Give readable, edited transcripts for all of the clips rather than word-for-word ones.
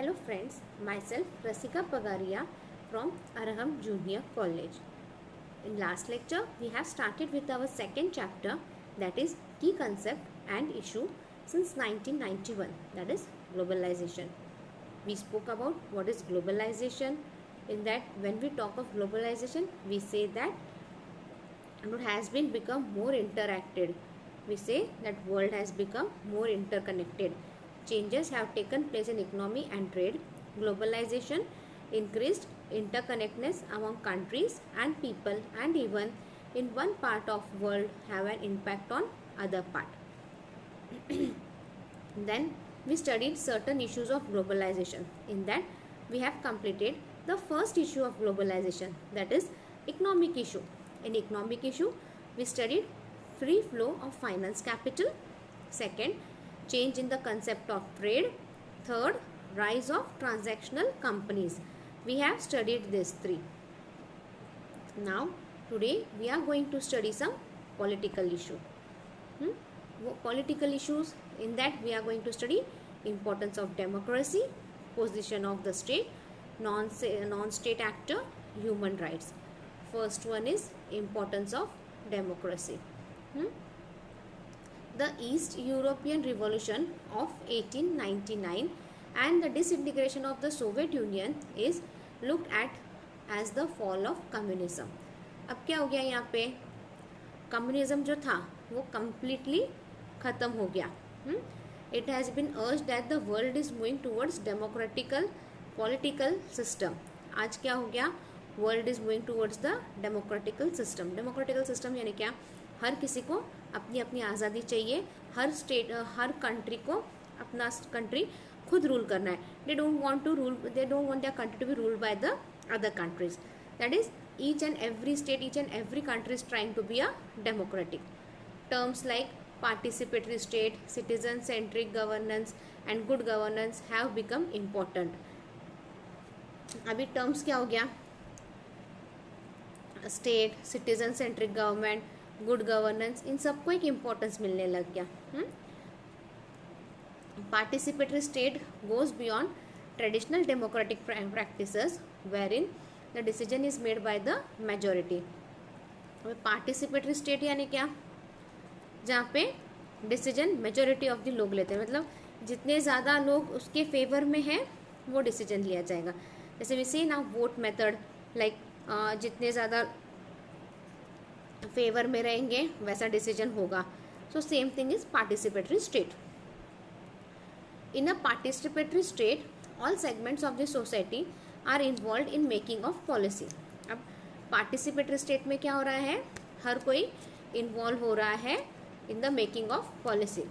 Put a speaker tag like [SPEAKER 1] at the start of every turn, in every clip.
[SPEAKER 1] Hello friends, myself Rasika Pagaria from Arham Junior College. In last lecture, we have started with our second chapter, that is key concept and issue since 1991, that is globalization. We spoke about what is globalization. In that, when we talk of globalization, we say that it has been become more interacted. We say that world has become more interconnected. Changes have taken place in economy and trade. Globalization increased interconnectedness among countries and people, and even in one part of world have an impact on other part. Then we studied certain issues of globalization. In that we have completed the first issue of globalization, that is economic issue. In economic issue we studied free flow of finance capital. Second, change in the concept of trade. Third, rise of transactional companies. We have studied these three. Now today we are going to study some political issue. Political issues, in that we are going to study importance of democracy, position of the state, non-state actor, human rights. First one is importance of democracy. The East European Revolution of 1899 and the disintegration of the Soviet Union is looked at as the fall of communism. अब क्या हो गया यहाँ पे, communism जो था वो completely खत्म हो गया. It has been urged that the world is moving towards democratical political system. आज क्या हो गया, world is moving towards the democratical system. Democratical system यानी क्या, हर किसी को अपनी अपनी आज़ादी चाहिए, हर स्टेट हर कंट्री को अपना कंट्री खुद रूल करना है. They don't want their country to be ruled by the other countries. That is each and every state, each and every country is trying to be a democratic. Terms like participatory state, citizen centric governance and good governance have become important. अभी terms क्या हो गया, state, citizen centric government, good governance, इन सबको एक importance मिलने लग गया. Participatory state goes beyond traditional democratic practices where in the decision is made by the majority. Participatory state यानी क्या, जहाँ पे डिसीजन मेजोरिटी ऑफ द लोग लेते हैं, मतलब जितने ज़्यादा लोग उसके फेवर में हैं वो डिसीजन लिया जाएगा. जैसे वी से ना वोट मेथड, लाइक जितने ज़्यादा फेवर में रहेंगे वैसा डिसीजन होगा. So same thing is participatory state. In a participatory state all segments of the society are involve in making of policy. अब पार्टिसिपेटरी स्टेट में क्या हो रहा है, हर कोई इन्वॉल्व हो रहा है in the making of policy.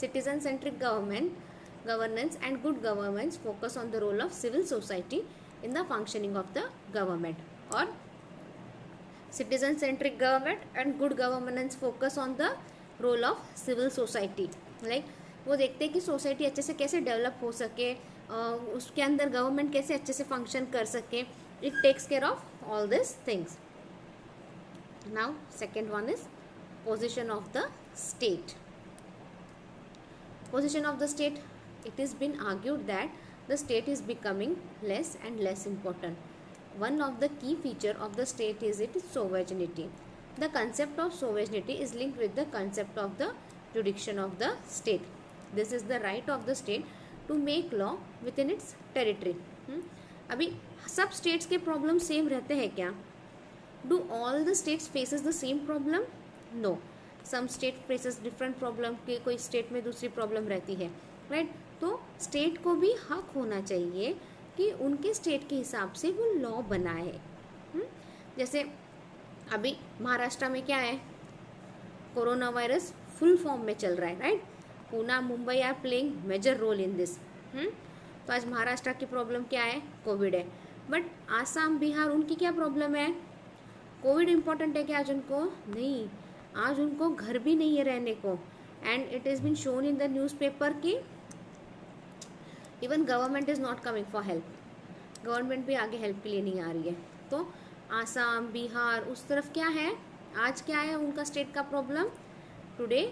[SPEAKER 1] Citizen centric governance and good governance focus on the role of civil society in the functioning of the government. Or citizen centric government and good governance focus on the role of civil society. Like वो देखते हैं कि society अच्छे से कैसे develop हो सके, उसके अंदर गवर्नमेंट कैसे अच्छे से फंक्शन कर सके. It takes care of all this things. Now second one is position of the state. Position of the state, it is been argued that the state is becoming less and less important. One of the key feature of the state is its sovereignty. The concept of sovereignty is linked with the concept of the jurisdiction of the state. This is the right of the state to make law within its territory. अभी सब states के problem same रहते हैं क्या? Do all the states faces the same problem? No. Some state faces different problem, के कोई state में दूसरी प्रॉब्लम रहती है, राइट. तो स्टेट को भी हक होना चाहिए कि उनके स्टेट के हिसाब से वो लॉ बनाए. जैसे अभी महाराष्ट्र में क्या है, कोरोना वायरस फुल फॉर्म में चल रहा है, right. Poona, Mumbai are playing major role in this. तो आज महाराष्ट्र की प्रॉब्लम क्या है, कोविड है. बट आसाम, बिहार, उनकी क्या प्रॉब्लम है, कोविड इम्पोर्टेंट है क्या आज उनको, नहीं. आज उनको घर भी नहीं है रहने को. And it is been shown in the newspaper कि even government is not coming for help. Government भी आगे हेल्प के लिए नहीं आ रही है. तो आसाम, बिहार, उस तरफ क्या है, आज क्या है उनका स्टेट का problem, today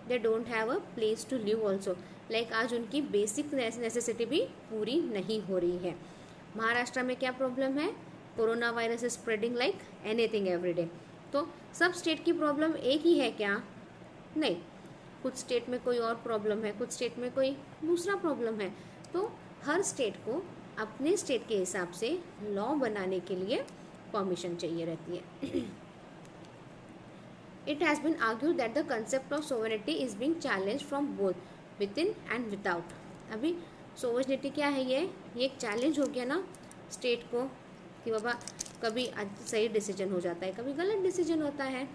[SPEAKER 1] they don't have a place to live also. Like आज उनकी बेसिक नेसेसिटी भी पूरी नहीं हो रही है। महाराष्ट्र में क्या प्रॉब्लम है? Corona virus is spreading like anything everyday. तो सब स्टेट की प्रॉब्लम एक ही है क्या? नहीं, कुछ स्टेट में कोई और प्रॉब्लम है, कुछ स्टेट में कोई दूसरा प्रॉब्लम है। तो हर स्टेट को अपने स्टेट के हिसाब से लॉ बनाने के लिए परमिशन चाहिए रहती है। It has been argued that the concept of sovereignty is being challenged from both within and without. अभी सोवर्निटी क्या है? ये एक चैलेंज हो गया ना स्टेट को कि बाबा कभी सही डिसीजन हो जाता है, कभी गलत डिसीजन होता है।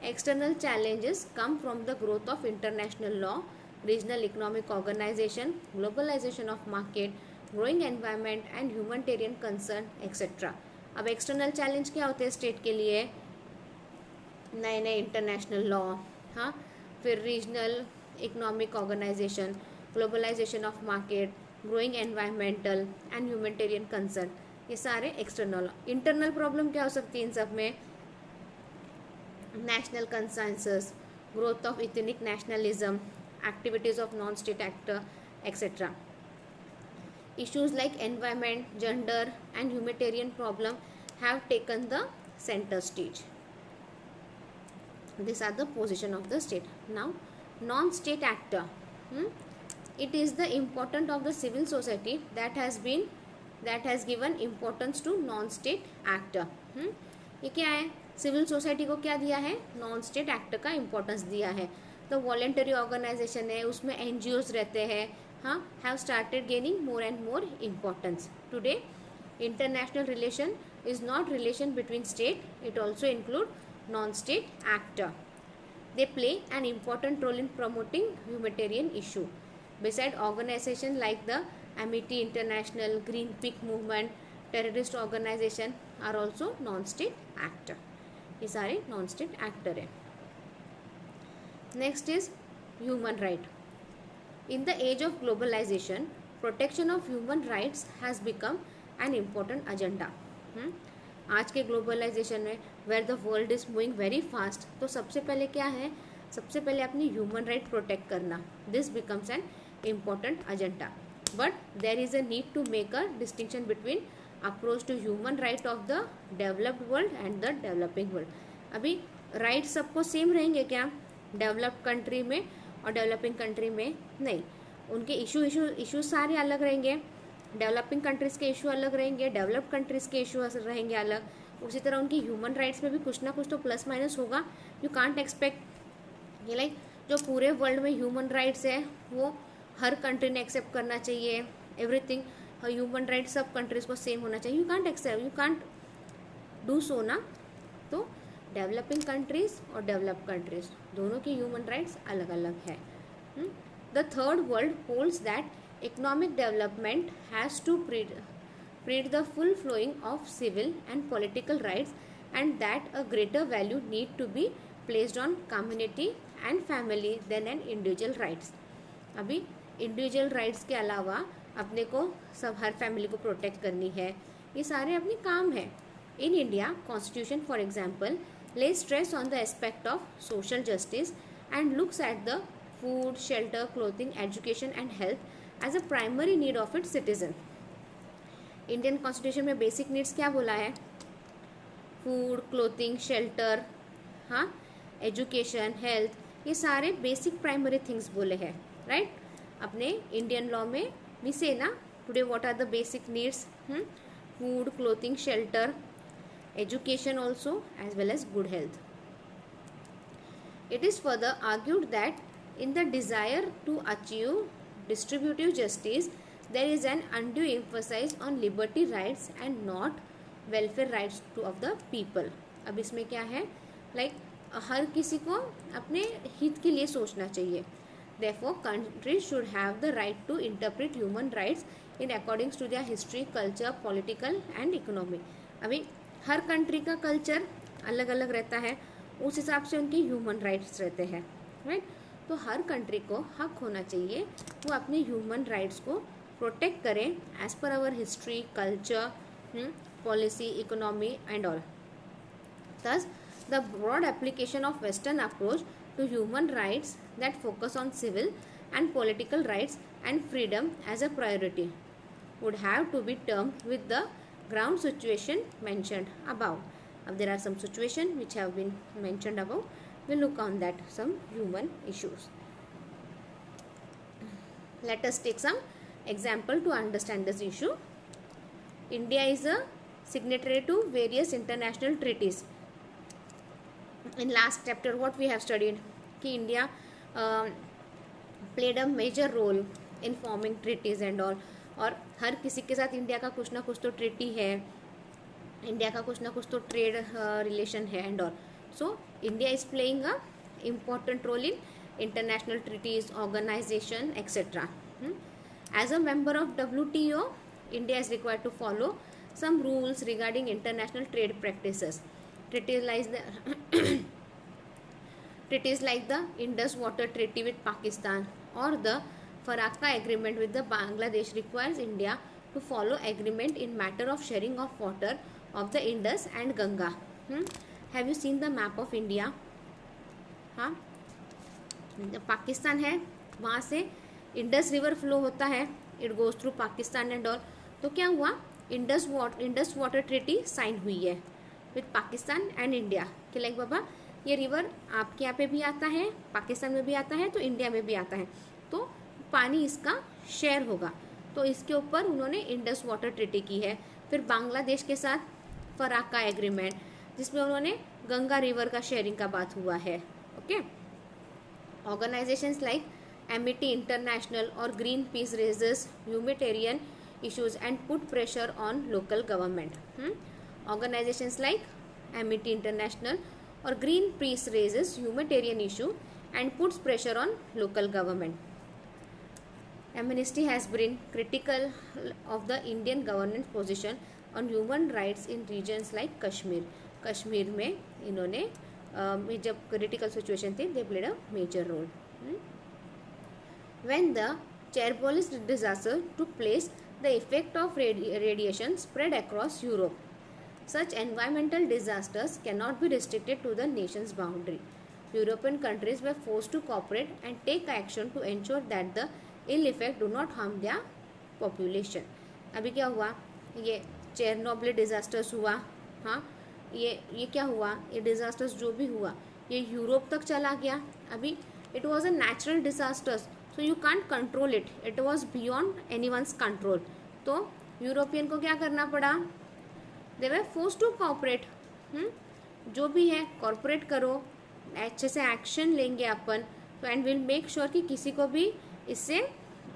[SPEAKER 1] External challenges come from the growth of international law, regional economic organization, globalization of market, growing environment and humanitarian concern etc. अब एक्सटर्नल चैलेंज क्या होते हैं स्टेट के लिए? नए नए इंटरनेशनल लॉ, हाँ, फिर regional economic organization, globalization of market, growing environmental and humanitarian concern, ये सारे एक्सटर्नल। इंटरनल प्रॉब्लम क्या हो सकती है इन सब में? National consensus, growth of ethnic nationalism, activities of non state actor etcetera. Issues like environment, gender and humanitarian problem have taken the center stage. These are the position of the state. Now, non-state actor. It is the importance of the civil society that has given importance to non-state actor. ये क्या है? Civil society को क्या दिया है? Non state actor का importance दिया है। तो वॉलेंटरी ऑर्गेनाइजेशन है, उसमें NGOs रहते हैं, हाँ, have started gaining more and more importance. Today, international relation is not relation between state, it also include non-state actor. They play an important role in promoting humanitarian issue. Beside organization like the Amity International, Green Peak Movement, terrorist organization are also non-state actor. ये सारे non-state actor है। Next is human right. In the age of globalization, protection of human rights has become an important agenda. आज के globalization में where the world is moving very fast, तो सबसे पहले क्या है? सबसे पहले अपनी ह्यूमन राइट प्रोटेक्ट करना, this becomes an important agenda. But there is a need to make a distinction between approach to human right of the developed world and the developing world. अभी राइट सबको same रहेंगे क्या developed country में और developing country में? नहीं, उनके issue सारे अलग रहेंगे। डेवलपिंग कंट्रीज़ के इशू अलग रहेंगे, डेवलप्ड कंट्रीज़ के इशू रहेंगे अलग। उसी तरह उनकी ह्यूमन राइट्स में भी कुछ ना कुछ तो प्लस माइनस होगा। यू कांट एक्सपेक्ट ये लाइक जो पूरे वर्ल्ड में ह्यूमन राइट्स है वो हर कंट्री ने एक्सेप्ट करना चाहिए, एवरीथिंग ह्यूमन राइट्स सब कंट्रीज़ को सेम होना चाहिए। You can't accept, you can't do so ना। तो डेवलपिंग कंट्रीज़ और डेवलप्ड कंट्रीज़ दोनों की ह्यूमन राइट्स अलग अलग है। The third world holds that economic development has to breed the full flowing of civil and political rights and that a greater value need to be placed on community and family than an individual rights. अभी individual rights के अलावा अपने को सब हर family को protect करनी है, ये सारे अपने काम है। In India constitution for example lay stress on the aspect of social justice and looks at the food, shelter, clothing, education and health as a primary need of its citizen. Indian constitution में basic needs क्या बोला है? Food, clothing, shelter, हाँ, education, health, ये सारे basic primary things बोले हैं, right? अपने इंडियन लॉ में वी से ना today what are the basic needs? Food, clothing, shelter, education also as well as good health. It is further argued that in the desire to achieve distributive justice there is an undue emphasis on liberty rights and not welfare rights of the people. अब इसमें क्या है? हर किसी को अपने हित के लिए सोचना चाहिए। Therefore, countries should have the right to interpret human rights in according to their history, culture, political and economic. अभी हर कंट्री का कल्चर अलग अलग रहता है, उस हिसाब से उनके ह्यूमन राइट्स रहते हैं, राइट? तो हर कंट्री को हक होना चाहिए वो अपने ह्यूमन राइट्स को प्रोटेक्ट करें as per our history, culture, policy, economy and all. Thus the broad application of western approach to human rights that focus on civil and political rights and freedom as a priority would have to be termed with the ground situation mentioned above. There are some situations which have been mentioned above. We'll look on that, some human issues. Let us take some example to understand this issue. India is a signatory to various international treaties. In last chapter what we have studied कि India played a major role in forming treaties and all, और हर किसी के साथ India का कुछ ना कुछ तो ट्रीटी है, इंडिया का कुछ ना कुछ तो ट्रेड रिलेशन है and all. So India is playing a important role in international treaties, organization, etc. As a member of WTO, India is required to follow some rules regarding international trade practices. Treaties like the Indus Water Treaty with Pakistan or the Farakka Agreement with the Bangladesh requires India to follow agreement in matter of sharing of water of the Indus and Ganga. Have you seen the map of India? हाँ, पाकिस्तान है, वहाँ से Indus river flow होता है, it goes through Pakistan and all. तो क्या हुआ, Indus water treaty sign हुई है विद पाकिस्तान एंड इंडिया कि लाइक बाबा ये रिवर आपके यहाँ पे भी आता है, पाकिस्तान में भी आता है, तो इंडिया में भी आता है, तो पानी इसका शेयर होगा. तो इसके ऊपर उन्होंने इंडस वाटर ट्रीटी की है. फिर बांग्लादेश के साथ फराक्का एग्रीमेंट जिसमें उन्होंने गंगा रिवर का शेयरिंग का बात हुआ है. Okay. Organizations like Amity International or Greenpeace raises humanitarian issues and put pressure on local government. Organizations like Amity International or Greenpeace raises humanitarian issue and puts pressure on local government. Amnesty has been critical of the Indian government's position on human rights in regions like Kashmir. Kashmir में इन्होंने जब critical situation थी they played a major role. When the Chernobyl disaster took place the effect of radiation spread across Europe. Such environmental disasters can not be restricted to the nations boundary. European countries were forced to cooperate and take action to ensure that the ill effect do not harm their population. अभी क्या हुआ, ये Chernobyl disasters हुआ. हाँ, ये क्या हुआ, ये डिजास्टर्स जो भी हुआ ये यूरोप तक चला गया. अभी it was a natural disasters, so you can't control it, it was beyond anyone's control. तो यूरोपियन को क्या करना पड़ा, दे वर फोर्स्ड टू कोऑपरेट. जो भी है कॉर्पोरेट करो, अच्छे से एक्शन लेंगे अपन, तो एंड विल मेक श्योर कि किसी को भी इससे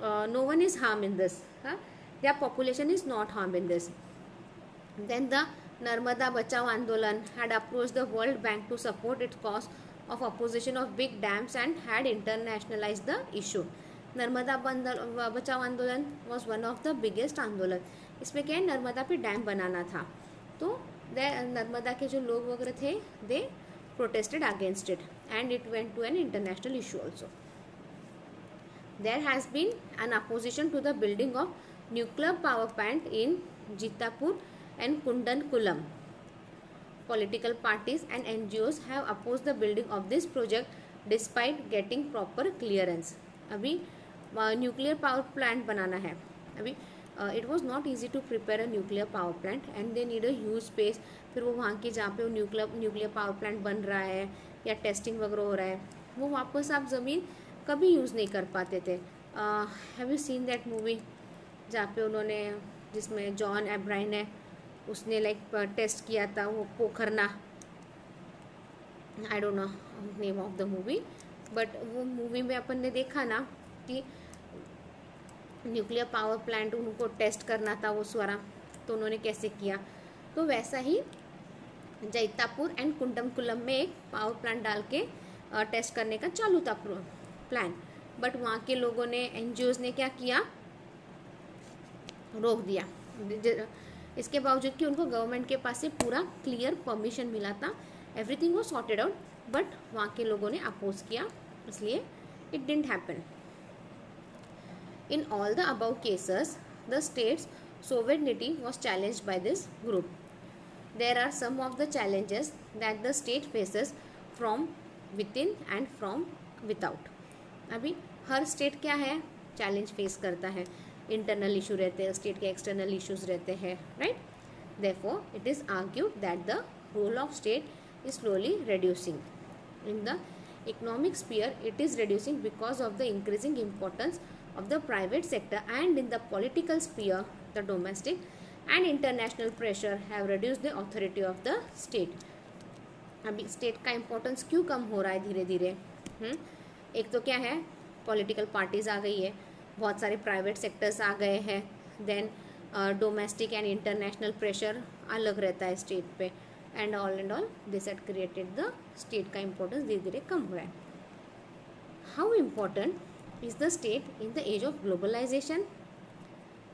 [SPEAKER 1] no one is harm in this, या population is not harm in this. Then the Narmada Bachao Andolan had approached the World Bank to support its cause of opposition of big dams and had internationalized the issue. Narmada Bachao Andolan was one of the biggest आंदोलन. इसमें क्या है, नर्मदा पे dam बनाना था, तो नर्मदा के जो लोग वगैरह थे they protested against it and it went to an international issue also. There has been an opposition to the building of nuclear power plant in Jitapur and Kundankulam. Political parties and NGOs have opposed the building of this project despite getting proper clearance. अभी nuclear power plant बनाना है. अभी it was not easy to prepare a nuclear power plant and they need a huge space. फिर वो वहाँ की जहाँ पे वो न्यूक्लियर पावर प्लांट बन रहा है या टेस्टिंग वगैरह हो रहा है, वो वापस आप ज़मीन कभी यूज़ नहीं कर पाते थे. Have you seen that movie जहाँ पे उन्होंने, जिसमें जॉन एब्राइन है, उसने लाइक टेस्ट किया था वो Pokharna, I don't know name of the movie, but वो मूवी में अपन ने देखा ना कि न्यूक्लियर पावर प्लांट उनको टेस्ट करना था वो सारा, तो उन्होंने कैसे किया. तो वैसा ही जैतापुर एंड कुंडमकुलम में एक पावर प्लांट डाल के टेस्ट करने का चालू था प्लान, बट वहाँ के लोगों ने, एनजीओज ने क्या किया, रोक दिया. इसके बावजूद कि उनको गवर्नमेंट के पास से पूरा क्लियर परमिशन मिला था, everything was sorted out, but वहाँ के लोगों ने अपोज किया, इसलिए it didn't happen. In all the above cases the states sovereignty was challenged by this group. There are some of the challenges that the state faces from within and from without. अभी हर state क्या है, challenge face करता है, internal issue रहते हैं, state के external issues रहते हैं, right. Therefore it is argued that the role of state is slowly reducing in the economic sphere. It is reducing because of the increasing importance of the private sector, and in the political sphere the domestic and international pressure have reduced the authority of the state. अभी state का importance क्यों कम हो रहा है धीरे धीरे? एक तो क्या है, पॉलिटिकल पार्टीज आ गई है, बहुत सारे प्राइवेट सेक्टर्स आ गए हैं, then domestic and international pressure अलग रहता है स्टेट पे, and all this had created the state का इम्पोर्टेंस धीरे धीरे कम हो रहा है. How important is the state in the age of globalization?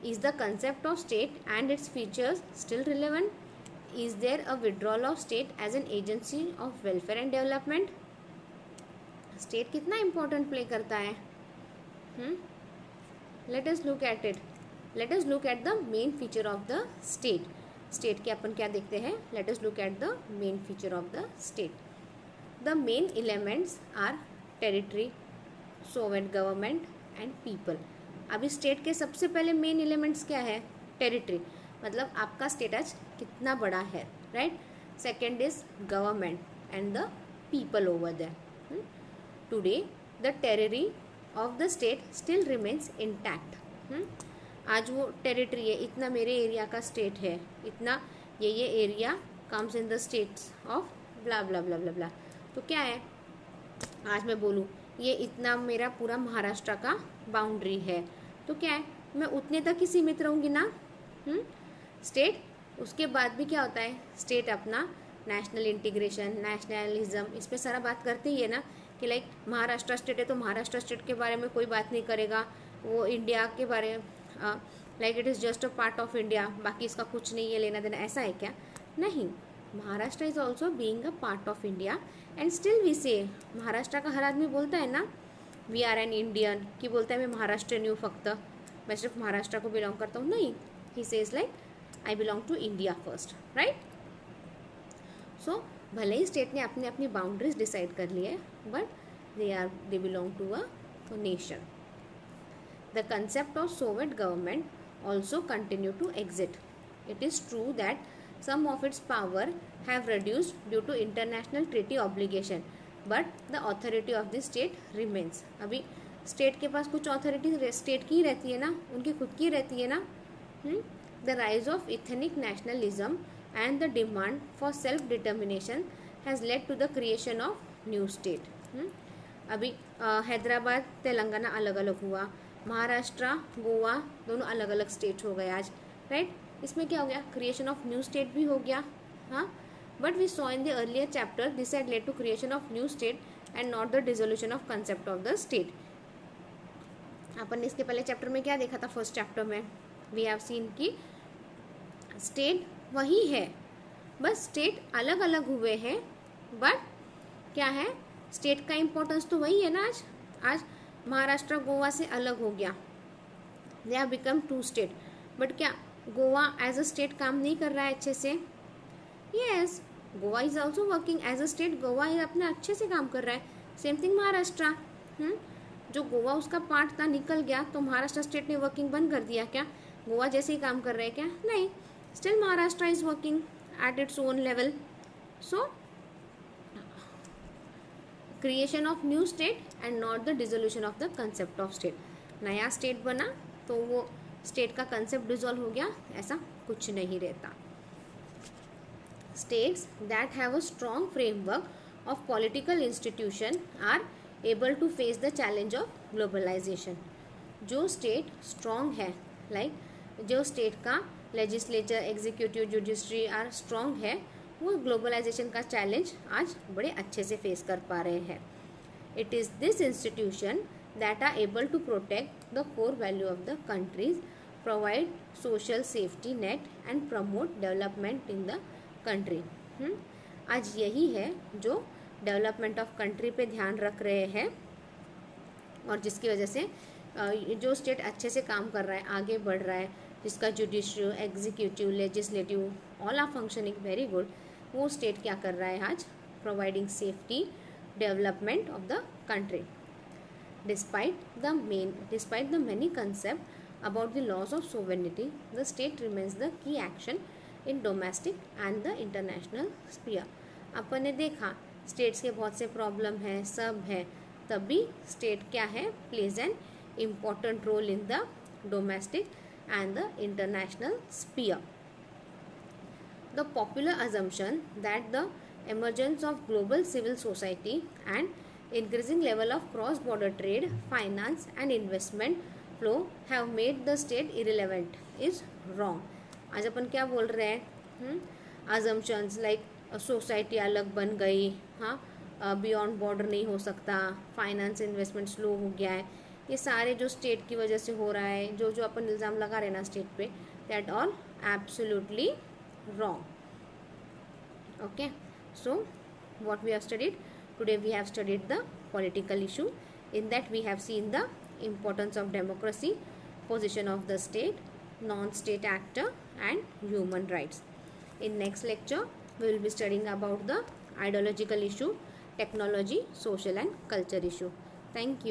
[SPEAKER 1] Is the concept of state and its features still relevant? Is there a withdrawal of state as an agency of welfare and development? State कितना important play करता है? Let us look at it. Let us look at the main feature of the state. State के अपन क्या देखते हैं? Let us look at the main feature of the state. The main elements are territory, sovereign government and people. अभी state के सबसे पहले main elements क्या है? Territory. मतलब आपका स्टेटस कितना बड़ा है, right. Second is government and the people over there. Today the territory of the state still remains intact. आज वो टेरिटरी है, इतना मेरे एरिया का स्टेट है, इतना ये area comes in the states of blah blah blah blah blah. तो क्या है, आज मैं बोलूँ ये इतना मेरा पूरा महाराष्ट्र का बाउंड्री है, तो क्या है, मैं उतने तक ही सीमित रहूँगी ना. स्टेट उसके बाद भी क्या होता है, स्टेट अपना नेशनल इंटीग्रेशन, नेशनलिज्म, इस पर सारा बात करते ही है ना, कि लाइक महाराष्ट्र स्टेट है तो महाराष्ट्र स्टेट के बारे में कोई बात नहीं करेगा, वो इंडिया के बारे में like it is just a part of India, बाकी इसका कुछ नहीं है लेना देना, ऐसा है क्या? नहीं. Maharashtra is also being a part of India and still we say, Maharashtra का हर आदमी बोलता है ना वी आर एन इंडियन, कि बोलता है मैं महाराष्ट्रियन हूँ, फक्त मैं सिर्फ महाराष्ट्र को बिलोंग करता हूँ, नहीं. He says like I belong to India first, right? So भले ही स्टेट ने अपनी अपनी बाउंड्रीज डिसाइड कर ली है, but they belong to a nation. The concept of Soviet government also continue to exist. It is true that some of its power have reduced due to international treaty obligation, but the authority of the state remains. अभी state के पास कुछ authority state की रहती है ना, उनकी खुद की रहती है ना. The rise of ethnic nationalism and the demand for self-determination has led to the creation of new state. अभी हैदराबाद तेलंगाना अलग अलग हुआ, महाराष्ट्र गोवा दोनों अलग अलग स्टेट हो गए आज, राइट. इसमें क्या हो गया, क्रिएशन ऑफ न्यू स्टेट भी हो गया. हाँ, but we saw in the earlier chapter this had led to creation of new state and not the dissolution of concept of the state. अपन ने इसके पहले चैप्टर में क्या देखा था, फर्स्ट चैप्टर में वी हैव सीन कि स्टेट वही है, बस स्टेट अलग अलग हुए हैं, बट क्या है, स्टेट का इम्पोर्टेंस तो वही है ना. आज महाराष्ट्र गोवा से अलग हो गया, they have become two state, but क्या गोवा एज अ स्टेट काम नहीं कर रहा है अच्छे से? Yes, Goa is also working as a state, Goa अपना अच्छे से काम कर रहा है. Same thing Maharashtra. जो गोवा उसका पार्ट था निकल गया, तो महाराष्ट्र स्टेट ने वर्किंग बंद कर दिया क्या? गोवा जैसे ही काम कर रहे हैं क्या? नहीं, still Maharashtra is working at its own level. So creation of new state and not the dissolution of the concept of state. नया स्टेट बना तो वो स्टेट का कंसेप्ट डिसॉल्व हो गया, ऐसा कुछ नहीं रहता. States that have a strong framework of political institution are able to face the challenge of globalization. जो स्टेट स्ट्रॉन्ग है, लाइक जो स्टेट का legislature, executive, judiciary are strong है, वो ग्लोबलाइजेशन का चैलेंज आज बड़े अच्छे से फेस कर पा रहे हैं. It is this institution that are able to protect the core value of the countries, provide social safety net and promote development in the country. आज यही है जो डेवलपमेंट ऑफ कंट्री पे ध्यान रख रहे हैं, और जिसकी वजह से जो स्टेट अच्छे से काम कर रहा है, आगे बढ़ रहा है, जिसका judicial, executive, legislative all are functioning very good, वो स्टेट क्या कर रहा है आज? Providing safety, development of the country. Despite the many concepts about the loss of sovereignty, the state remains the key action in domestic and the international sphere. अपन ने देखा states के बहुत से प्रॉब्लम है, सब है, तभी स्टेट क्या है, plays an important role in the domestic and the international sphere. The popular assumption that the emergence of global civil society and increasing level of cross-border trade, finance and investment flow have made the state irrelevant is wrong. आज अपन क्या बोल रहे हैं, assumptions like society अलग बन गई, हाँ, beyond border नहीं हो सकता, फाइनेंस इन्वेस्टमेंट स्लो हो गया है, ये सारे जो स्टेट की वजह से हो रहा है, जो जो अपन इल्ज़ाम लगा रहे हैं ना स्टेट पे, that all absolutely wrong. Okay, so what we have studied today, we have studied the political issue. In that we have seen the importance of democracy, position of the state, non-state actor and human rights. In next lecture we will be studying about the ideological issue, technology, social and culture issue. Thank you.